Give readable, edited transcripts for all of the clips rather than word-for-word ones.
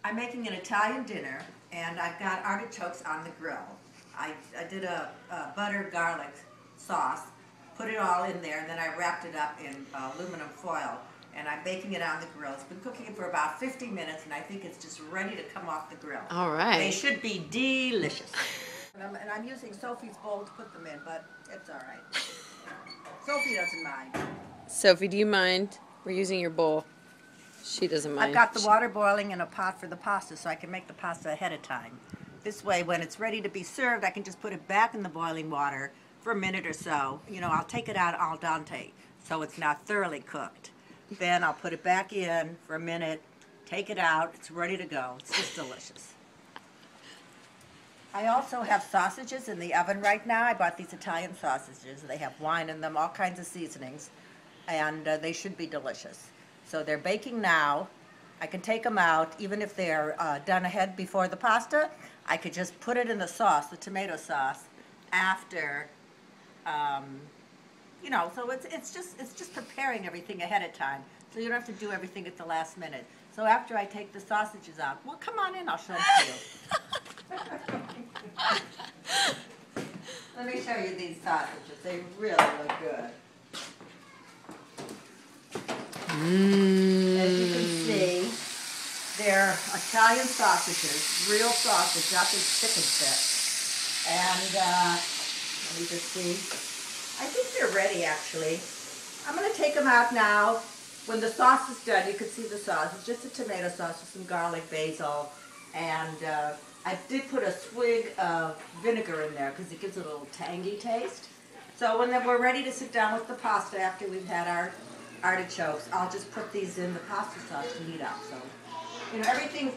I'm making an Italian dinner, and I've got artichokes on the grill. I did a butter garlic sauce, put it all in there, and then I wrapped it up in aluminum foil, and I'm baking it on the grill. It's been cooking for about 50 minutes, and I think it's just ready to come off the grill. All right. They should be delicious. And I'm using Sophie's bowl to put them in, but it's all right. Sophie doesn't mind. Sophie, do you mind? We're using your bowl. She doesn't mind. I've got the water boiling in a pot for the pasta, so I can make the pasta ahead of time. This way, when it's ready to be served, I can just put it back in the boiling water for a minute or so. You know, I'll take it out al dente, so it's not thoroughly cooked. Then I'll put it back in for a minute, take it out, it's ready to go. It's just delicious. I also have sausages in the oven right now. I bought these Italian sausages. They have wine in them, all kinds of seasonings, and they should be delicious. So they're baking now. I can take them out, even if they're done ahead before the pasta. I could just put it in the sauce, the tomato sauce, after, you know, so it's just preparing everything ahead of time. So you don't have to do everything at the last minute. So after I take the sausages out, well, come on in, I'll show them to you. Let me show you these sausages. They really look good. As you can see, they're Italian sausages, real sausage, not this chicken shit. And let me just see. I think they're ready, actually. I'm going to take them out now. When the sauce is done, you can see the sauce. It's just a tomato sauce with some garlic, basil, and I did put a swig of vinegar in there because it gives it a little tangy taste. So when we're ready to sit down with the pasta after we've had our artichokes, I'll just put these in the pasta sauce to heat up. So, you know,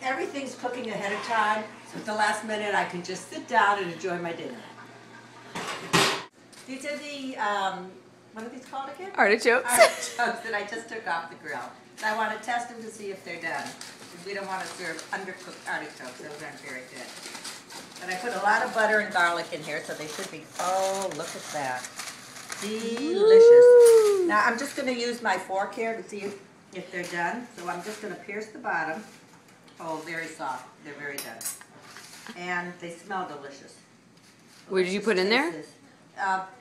everything's cooking ahead of time, so at the last minute I can just sit down and enjoy my dinner. These are the, what are these called again? Artichokes. Artichokes that I just took off the grill. And I want to test them to see if they're done. Because we don't want to serve undercooked artichokes, those aren't very good. But I put a lot of butter and garlic in here, so they should be, oh, look at that. Delicious. Ooh. Now I'm just going to use my fork here to see if they're done. So I'm just going to pierce the bottom. Oh, very soft. They're very done. And they smell delicious. What did you put in there?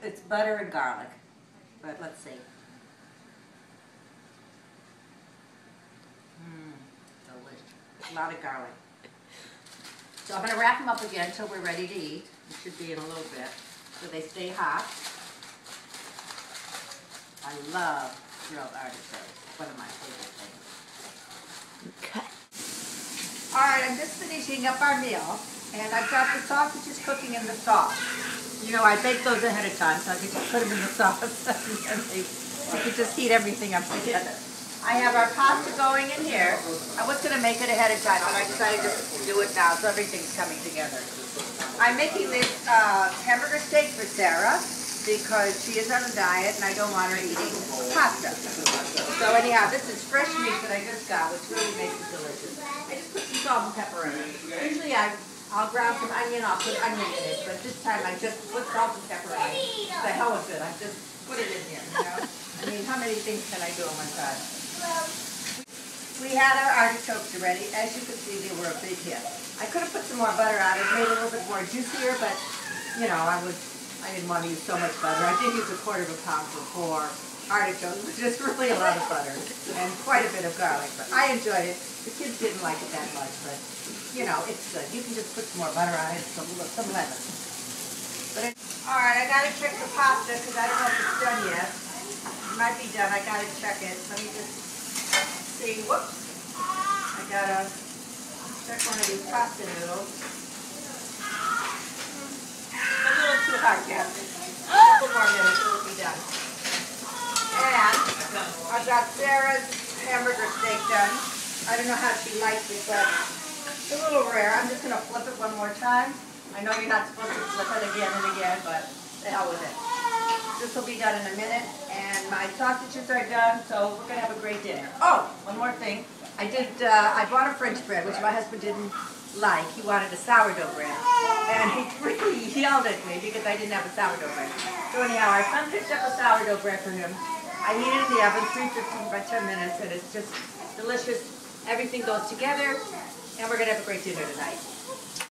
It's butter and garlic. But let's see. Delicious. A lot of garlic. So I'm going to wrap them up again until we're ready to eat. It should be in a little bit. So they stay hot. I love grilled artichokes. One of my favorite things. Okay. All right, I'm just finishing up our meal, and I've got the sausages cooking in the sauce. You know, I bake those ahead of time, so I can just put them in the sauce, and I can just heat everything up together. I have our pasta going in here. I was going to make it ahead of time, but I decided to do it now, so everything's coming together. I'm making this hamburger steak for Sarah, because she is on a diet and I don't want her eating pasta. So anyhow, this is fresh meat that I just got, which really makes it delicious. I just put some salt and pepper in it. Usually I'll ground some onion, I'll put onion in it, but this time I just put salt and pepper in it. The hell with it, I just put it in here, you know? I mean, how many things can I do at one time? We had our artichokes already. As you can see, they were a big hit. I could have put some more butter on it, made it a little bit more juicier, but, you know, I didn't want to use so much butter. I did use a quarter of a pound for 4 artichokes, which is really a lot of butter and quite a bit of garlic. But I enjoyed it. The kids didn't like it that much, but you know, it's good. You can just put some more butter on it, some lemon. But all right, I gotta check the pasta because I don't know if it's done yet. It might be done. I gotta check it. Let me just see. Whoops! I gotta check one of these pasta noodles. A little too hot, Captain. A couple more minutes, it'll be done. And I've got Sarah's hamburger steak done. I don't know how she likes it, but it's a little rare. I'm just going to flip it one more time. I know you're not supposed to flip it again and again, but the hell with it. This will be done in a minute, and my sausages are done, so we're going to have a great dinner. Oh, one more thing. I bought a French bread, which my husband didn't like. He wanted a sourdough bread. And he really yelled at me because I didn't have a sourdough bread. So anyhow, our son picked up a sourdough bread for him. I heat it in the oven, 350 by 10 minutes, and it's just delicious. Everything goes together, And we're going to have a great dinner tonight.